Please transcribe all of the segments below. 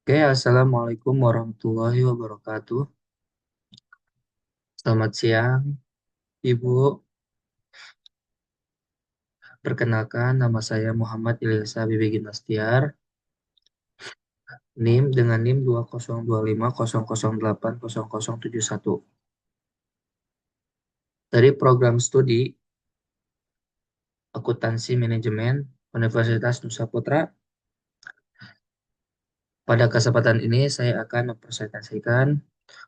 Oke, Assalamualaikum warahmatullahi wabarakatuh. Selamat siang, Ibu. Perkenalkan, nama saya Muhammad Ilyasa Bibi Ginastiar, NIM dengan NIM 2025008071 dari program studi Akuntansi Manajemen Universitas Nusa Putra. Pada kesempatan ini saya akan mempresentasikan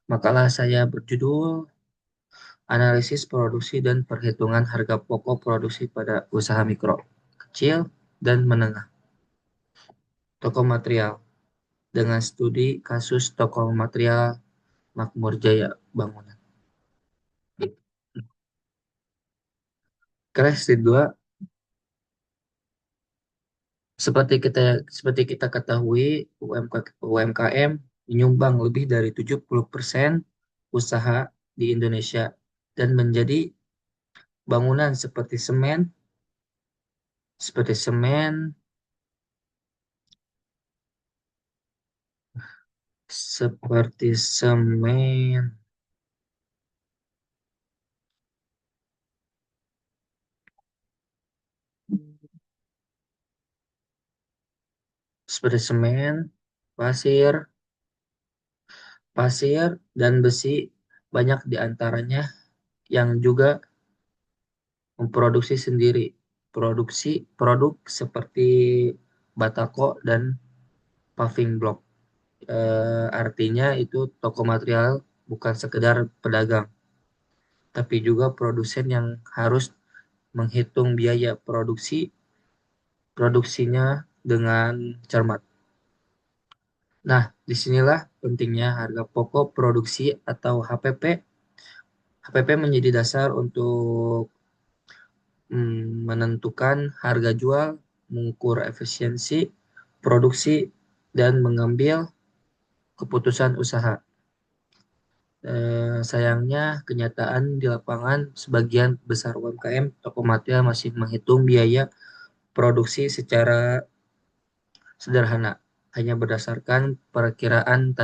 makalah saya berjudul Analisis Produksi dan Perhitungan Harga Pokok Produksi pada Usaha Mikro, Kecil, dan Menengah. Toko material dengan studi kasus toko material Makmur Jaya Bangunan. Kelas dua, seperti kita ketahui, UMKM menyumbang lebih dari 70% usaha di Indonesia dan menjadi bangunan seperti seperti semen, seperti semen, pasir, pasir dan besi banyak di antaranya yang juga memproduksi sendiri produk seperti batako dan paving block. Artinya itu toko material bukan sekedar pedagang, tapi juga produsen yang harus menghitung biaya produksinya dengan cermat. Nah, disinilah pentingnya harga pokok produksi atau HPP. HPP menjadi dasar untuk menentukan harga jual, mengukur efisiensi produksi, dan mengambil keputusan usaha. Sayangnya, kenyataan di lapangan sebagian besar UMKM toko material masih menghitung biaya produksi secara sederhana, hanya berdasarkan perkiraan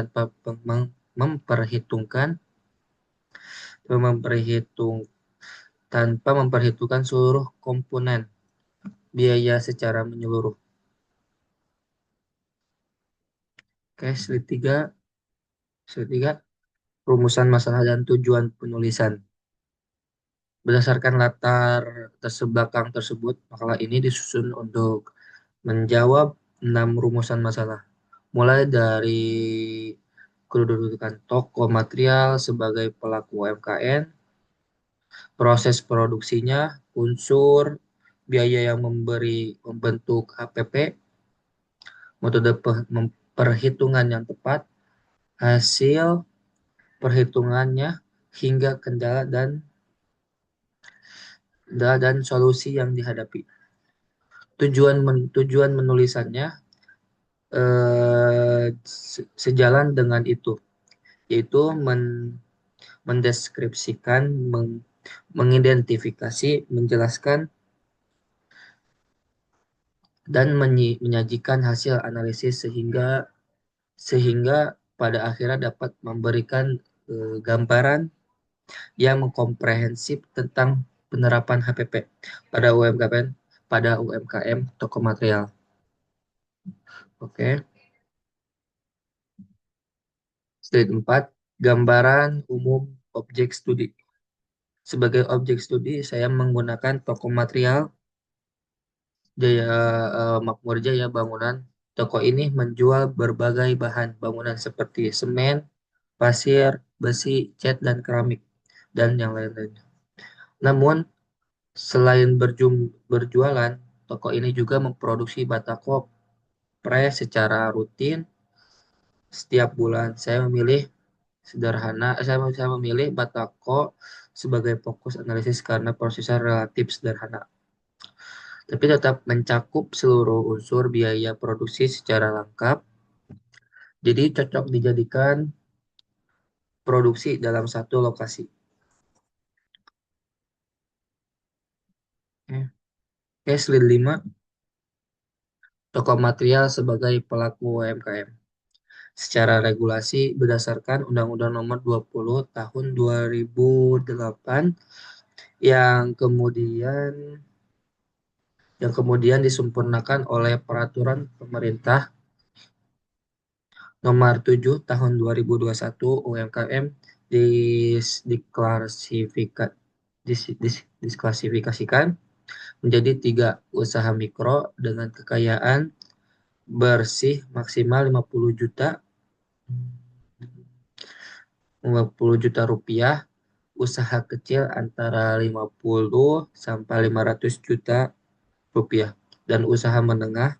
memperhitungkan memperhitung tanpa memperhitungkan seluruh komponen biaya secara menyeluruh. Oke, slide 3, rumusan masalah dan tujuan penulisan. Berdasarkan latar belakang tersebut, makalah ini disusun untuk menjawab 6 rumusan masalah. Mulai dari kedudukan toko material sebagai pelaku UMKM, proses produksinya, unsur biaya yang membentuk HPP, metode perhitungan yang tepat, hasil perhitungannya, hingga kendala dan solusi yang dihadapi. Tujuan menulisannya sejalan dengan itu, yaitu mendeskripsikan, mengidentifikasi, menjelaskan, dan menyajikan hasil analisis sehingga pada akhirnya dapat memberikan gambaran yang komprehensif tentang penerapan HPP pada UMKM toko material. Oke. Slide 4, gambaran umum objek studi. Sebagai objek studi, saya menggunakan toko material Jaya Makmur Jaya Bangunan. Toko ini menjual berbagai bahan bangunan seperti semen, pasir, besi, cat, dan keramik, dan yang lain-lainnya. Namun, selain berjualan, toko ini juga memproduksi batako press secara rutin setiap bulan. Saya memilih batako sebagai fokus analisis karena prosesnya relatif sederhana, tapi tetap mencakup seluruh unsur biaya produksi secara lengkap. Jadi cocok dijadikan produksi dalam satu lokasi. Oke, slide 5, toko material sebagai pelaku UMKM. secara regulasi berdasarkan Undang-Undang Nomor 20 Tahun 2008 yang kemudian disempurnakan oleh Peraturan Pemerintah Nomor 7 Tahun 2021 UMKM disklasifikasikan menjadi tiga usaha mikro dengan kekayaan bersih maksimal 50 juta rupiah, usaha kecil antara 50 sampai 500 juta rupiah, dan usaha menengah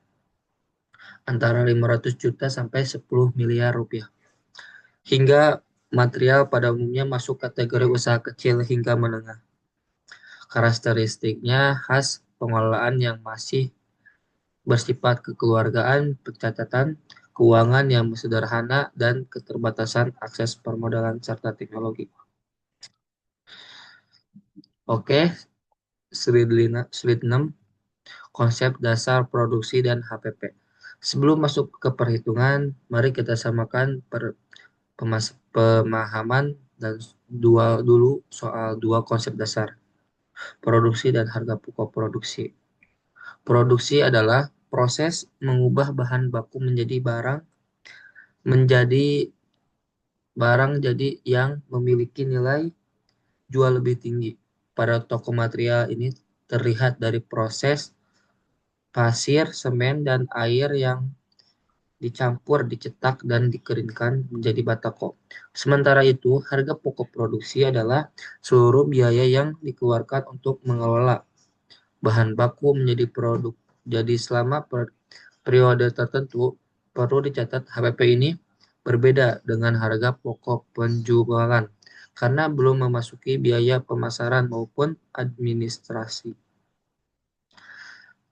antara 500 juta sampai 10 miliar rupiah. Hingga material pada umumnya masuk kategori usaha kecil hingga menengah. Karakteristiknya khas pengelolaan yang masih bersifat kekeluargaan, pencatatan keuangan yang sederhana, dan keterbatasan akses permodalan serta teknologi. Oke, slide 6, konsep dasar produksi dan HPP. Sebelum masuk ke perhitungan, mari kita samakan pemahaman dan dulu soal dua konsep dasar, produksi dan harga pokok produksi. Produksi adalah proses mengubah bahan baku menjadi barang jadi yang memiliki nilai jual lebih tinggi. Pada toko material ini terlihat dari proses pasir, semen, dan air yang dicampur, dicetak, dan dikeringkan menjadi batako. Sementara itu, harga pokok produksi adalah seluruh biaya yang dikeluarkan untuk mengelola bahan baku menjadi produk. Jadi selama periode tertentu, perlu dicatat HPP ini berbeda dengan harga pokok penjualan karena belum memasuki biaya pemasaran maupun administrasi.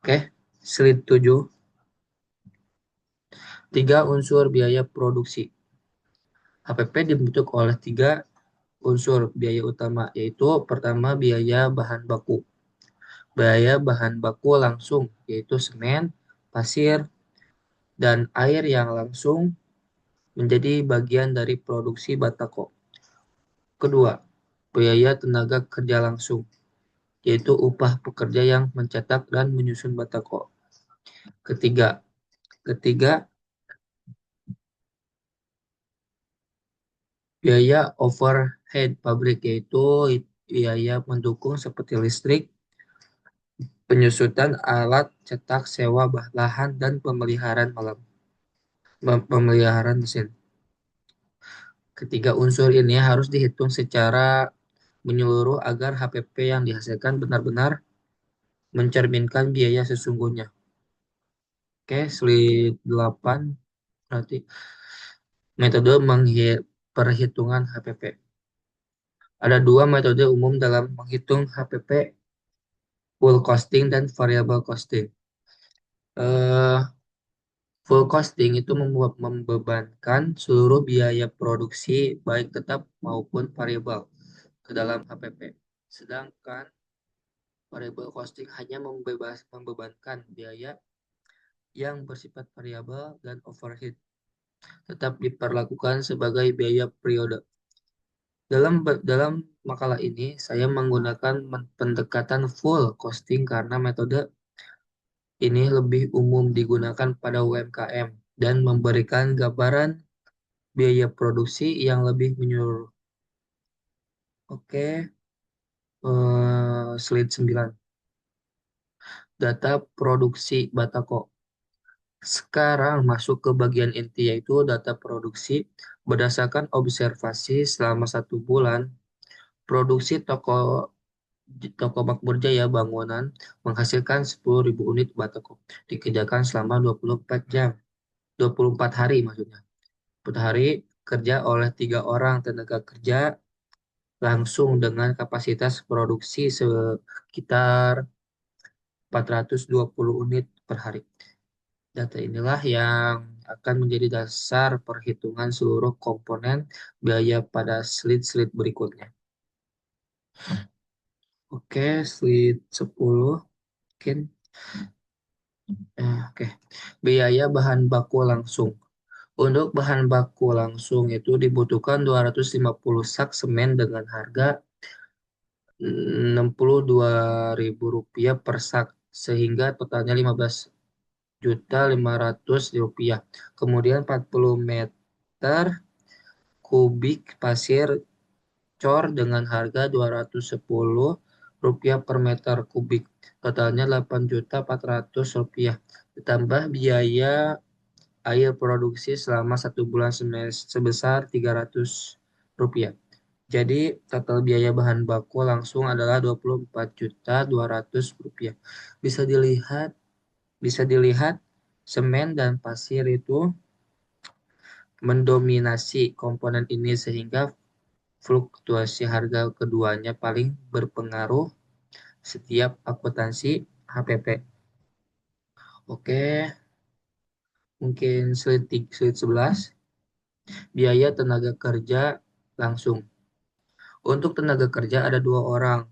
Oke, slide 7. Tiga unsur biaya produksi. HPP dibentuk oleh tiga unsur biaya utama, yaitu pertama biaya bahan baku. Biaya bahan baku langsung, yaitu semen, pasir, dan air yang langsung menjadi bagian dari produksi batako. Kedua, biaya tenaga kerja langsung, yaitu upah pekerja yang mencetak dan menyusun batako. Ketiga, ketiga biaya overhead pabrik, yaitu biaya mendukung seperti listrik, penyusutan alat cetak, sewa lahan, dan pemeliharaan mesin. Ketiga unsur ini harus dihitung secara menyeluruh agar HPP yang dihasilkan benar-benar mencerminkan biaya sesungguhnya. Oke, slide 8 berarti metode perhitungan HPP. Ada dua metode umum dalam menghitung HPP, full costing dan variable costing. Eh, Full costing itu membebankan seluruh biaya produksi baik tetap maupun variabel ke dalam HPP. Sedangkan variable costing hanya membebankan biaya yang bersifat variabel dan overhead tetap diperlakukan sebagai biaya periode. Dalam makalah ini, saya menggunakan pendekatan full costing karena metode ini lebih umum digunakan pada UMKM dan memberikan gambaran biaya produksi yang lebih menyeluruh. Oke, slide 9. Data produksi Batako. Sekarang masuk ke bagian inti, yaitu data produksi. Berdasarkan observasi selama 1 bulan, produksi toko Makmur Jaya bangunan menghasilkan 10.000 unit batako. Dikerjakan selama 24 jam. 24 hari maksudnya. Per hari kerja oleh 3 orang tenaga kerja langsung dengan kapasitas produksi sekitar 420 unit per hari. Data inilah yang akan menjadi dasar perhitungan seluruh komponen biaya pada slide-slide berikutnya. Oke, slide 10. Mungkin. Oke. Biaya bahan baku langsung. Untuk bahan baku langsung itu dibutuhkan 250 sak semen dengan harga Rp62.000 per sak, sehingga totalnya Rp15.500.000. Kemudian 40 meter kubik pasir cor dengan harga Rp210 per meter kubik. Totalnya Rp8.400.000. Ditambah biaya air produksi selama 1 bulan sebesar Rp300. Jadi total biaya bahan baku langsung adalah Rp24.200. Bisa dilihat, bisa dilihat semen dan pasir itu mendominasi komponen ini sehingga fluktuasi harga keduanya paling berpengaruh setiap akuntansi HPP. Oke, mungkin slide 11, biaya tenaga kerja langsung. Untuk tenaga kerja ada 2 orang,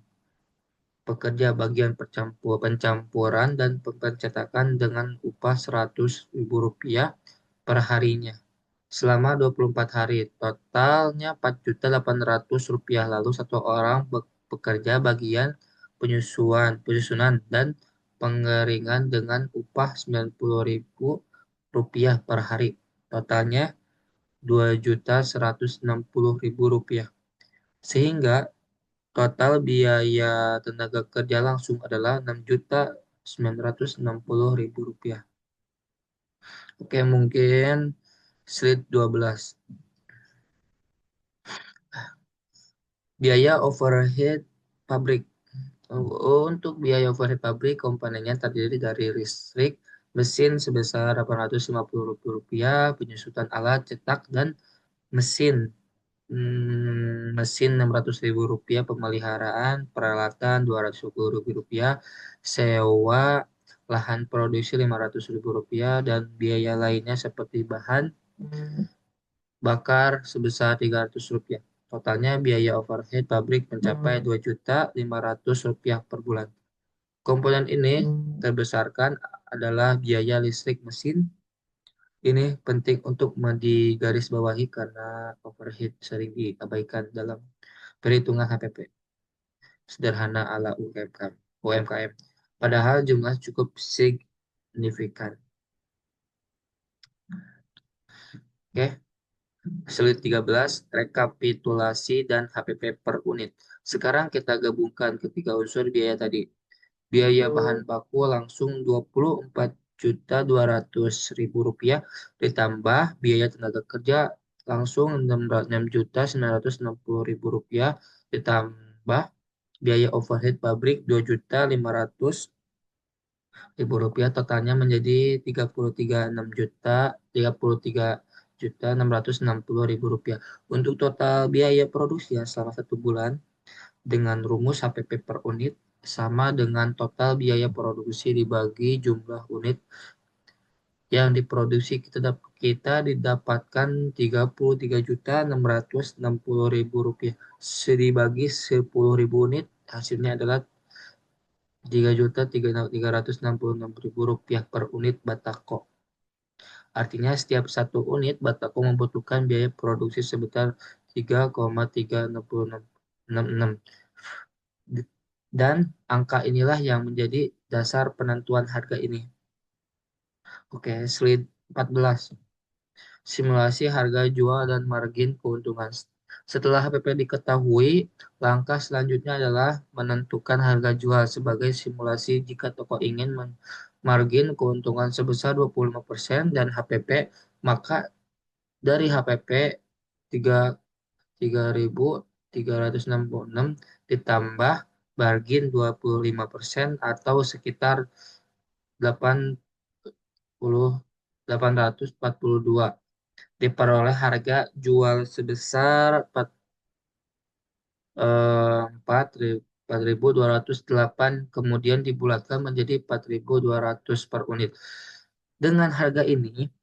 pekerja bagian pencampuran dan pencetakan dengan upah Rp100.000 per harinya selama 24 hari. Totalnya Rp4.800.000. Lalu 1 orang pekerja bagian penyusunan dan pengeringan dengan upah Rp90.000 per hari. Totalnya Rp2.160.000. Sehingga total biaya tenaga kerja langsung adalah Rp6.960.000. Oke, mungkin slide 12. Biaya overhead pabrik. Untuk biaya overhead pabrik, komponennya terdiri dari listrik, mesin sebesar Rp850.000, penyusutan alat cetak dan mesin mesin Rp600.000, pemeliharaan peralatan Rp250.000, sewa lahan produksi Rp500.000, dan biaya lainnya seperti bahan bakar sebesar Rp300. Totalnya biaya overhead pabrik mencapai Rp2.500.000 per bulan. Komponen ini terbesarkan adalah biaya listrik mesin. Ini penting untuk digarisbawahi karena overhead sering diabaikan dalam perhitungan HPP sederhana ala UMKM. Padahal jumlah cukup signifikan. Oke, slide 13, rekapitulasi dan HPP per unit. Sekarang kita gabungkan ketiga unsur biaya tadi. Biaya bahan baku langsung Rp24.200.000, ditambah biaya tenaga kerja langsung Rp6.960.000, ditambah biaya overhead pabrik Rp2.500.000, totalnya menjadi Rp33.660.000. Untuk total biaya produksi selama 1 bulan dengan rumus HPP per unit sama dengan total biaya produksi dibagi jumlah unit yang diproduksi. Kita didapatkan Rp33.660.000. Dibagi 10.000 unit, hasilnya adalah Rp3.366.000 per unit batako. Artinya setiap 1 unit batako membutuhkan biaya produksi sebesar 3,3666. Dan angka inilah yang menjadi dasar penentuan harga ini. Oke, slide 14. Simulasi harga jual dan margin keuntungan. Setelah HPP diketahui, langkah selanjutnya adalah menentukan harga jual sebagai simulasi jika toko ingin margin keuntungan sebesar 25% dan HPP, maka dari HPP 3.366 ditambah margin 25% atau sekitar 842 diperoleh harga jual sebesar 4.208, kemudian dibulatkan menjadi 4.200 per unit. Dengan harga ini,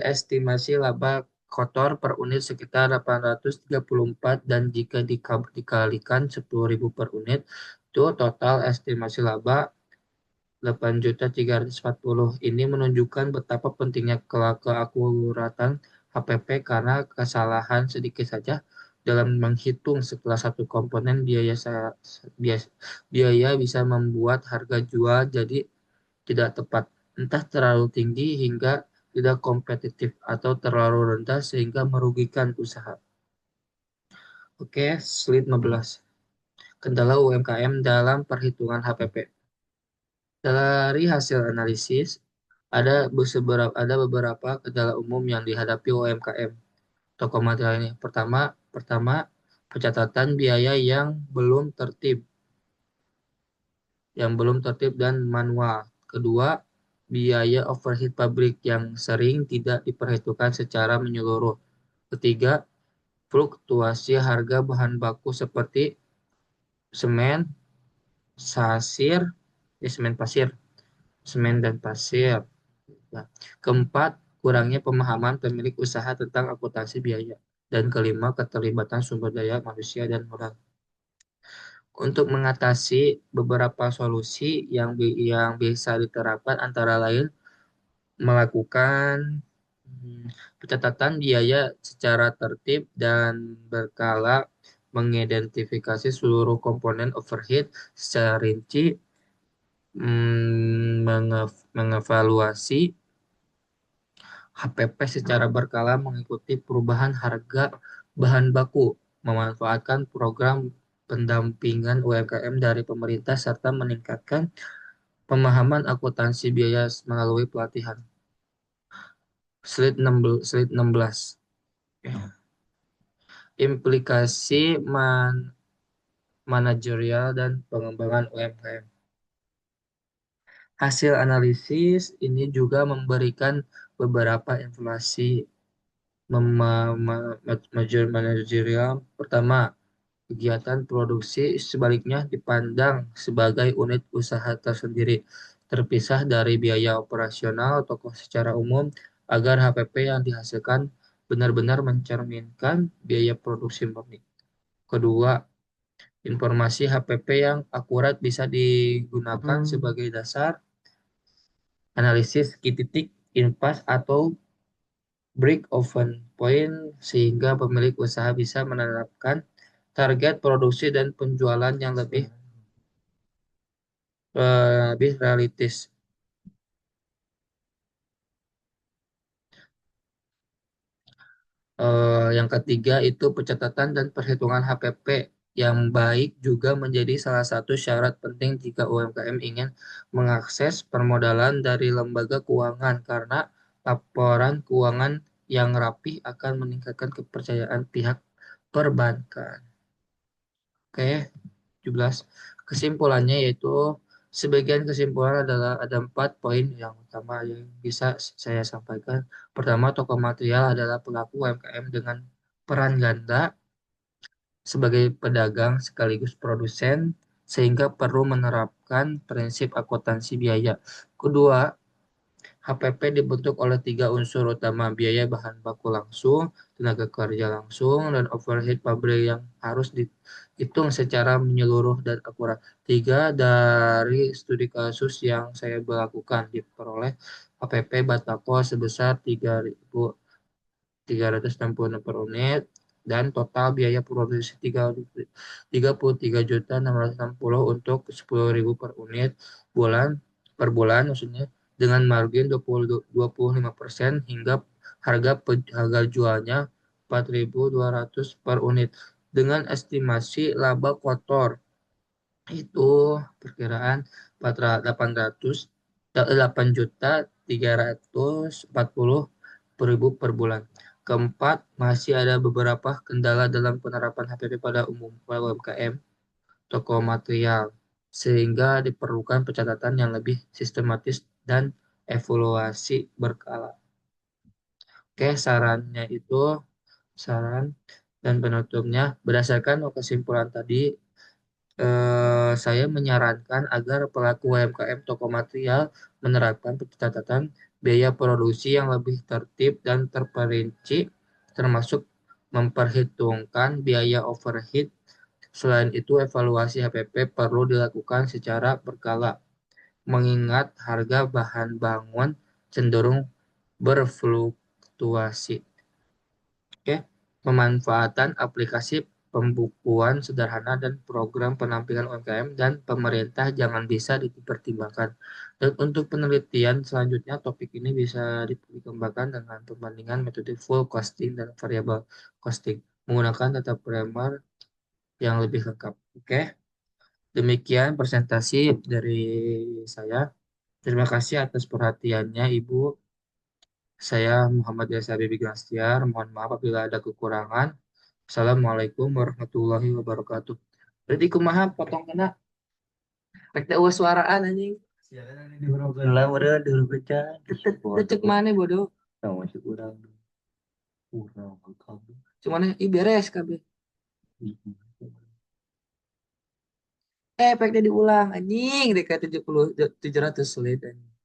estimasi laba kotor per unit sekitar 834, dan jika dikalikan 10.000 per unit, itu total estimasi laba 8.340. Ini menunjukkan betapa pentingnya keakuratan HPP karena kesalahan sedikit saja dalam menghitung setelah satu komponen bias- biaya bisa membuat harga jual jadi tidak tepat, entah terlalu tinggi hingga tidak kompetitif atau terlalu rendah sehingga merugikan usaha. Oke, slide 15. Kendala UMKM dalam perhitungan HPP. Dari hasil analisis, ada beberapa kendala umum yang dihadapi UMKM toko material ini. Pertama, pencatatan biaya yang belum tertib dan manual. Kedua, biaya overhead pabrik yang sering tidak diperhitungkan secara menyeluruh. Ketiga, fluktuasi harga bahan baku seperti semen, sasir, semen pasir, semen dan pasir. Nah, keempat, kurangnya pemahaman pemilik usaha tentang akuntansi biaya. Dan kelima, keterlibatan sumber daya manusia dan modal. Untuk mengatasi beberapa solusi yang bisa diterapkan antara lain melakukan pencatatan biaya secara tertib dan berkala, mengidentifikasi seluruh komponen overhead secara rinci, mengevaluasi HPP secara berkala mengikuti perubahan harga bahan baku, memanfaatkan program pendampingan UMKM dari pemerintah, serta meningkatkan pemahaman akuntansi biaya melalui pelatihan. Slide 16. Implikasi manajerial dan pengembangan UMKM. Hasil analisis ini juga memberikan beberapa informasi manajerial. Pertama, kegiatan produksi sebaliknya dipandang sebagai unit usaha tersendiri, terpisah dari biaya operasional toko secara umum agar HPP yang dihasilkan benar-benar mencerminkan biaya produksi murni. Kedua, informasi HPP yang akurat bisa digunakan sebagai dasar analisis key titik, impasse, atau break-even point sehingga pemilik usaha bisa menetapkan target produksi dan penjualan yang lebih realistis. Yang ketiga itu pencatatan dan perhitungan HPP yang baik juga menjadi salah satu syarat penting jika UMKM ingin mengakses permodalan dari lembaga keuangan karena laporan keuangan yang rapih akan meningkatkan kepercayaan pihak perbankan. Oke, 17. Kesimpulannya yaitu sebagian kesimpulan adalah ada 4 poin yang utama yang bisa saya sampaikan. Pertama, toko material adalah pelaku UMKM dengan peran ganda sebagai pedagang sekaligus produsen sehingga perlu menerapkan prinsip akuntansi biaya. Kedua, HPP dibentuk oleh 3 unsur utama, biaya bahan baku langsung, tenaga kerja langsung, dan overhead pabrik yang harus dihitung secara menyeluruh dan akurat. Tiga, dari studi kasus yang saya lakukan diperoleh HPP Batako sebesar 3.366 per unit dan total biaya produksi 33.660 untuk 10.000 per unit per bulan maksudnya, dengan margin 25% hingga harga jualnya 4.200 per unit dengan estimasi laba kotor itu perkiraan 8.340.000 per bulan. Keempat, masih ada beberapa kendala dalam penerapan HPP pada umum UMKM toko material, sehingga diperlukan pencatatan yang lebih sistematis dan evaluasi berkala. Oke, saran dan penutupnya, berdasarkan kesimpulan tadi, saya menyarankan agar pelaku UMKM toko material menerapkan pencatatan biaya produksi yang lebih tertib dan terperinci, termasuk memperhitungkan biaya overhead. Selain itu, evaluasi HPP perlu dilakukan secara berkala mengingat harga bahan bangun cenderung berfluktuasi. Oke, pemanfaatan aplikasi pembukuan sederhana dan program penampilan UMKM dan pemerintah jangan bisa dipertimbangkan. Dan untuk penelitian selanjutnya, topik ini bisa dikembangkan dengan perbandingan metode full costing dan variable costing menggunakan data primer yang lebih lengkap. Oke, demikian presentasi dari saya. Terima kasih atas perhatiannya, Ibu. Saya Muhammad Yasa Bibi Grastiar. Mohon maaf apabila ada kekurangan. Assalamualaikum warahmatullahi wabarakatuh. Berarti kumaha potong kena rek teh eueuh suaraan anjing. Siaran ini diurogeun lah meureun diurogeun. Cek mana bodoh? Tahu masih kurang. Kurang kabeh. Cuman ih beres kabeh. Pek teh diulang anjing dekat 70 700 sulit anjing.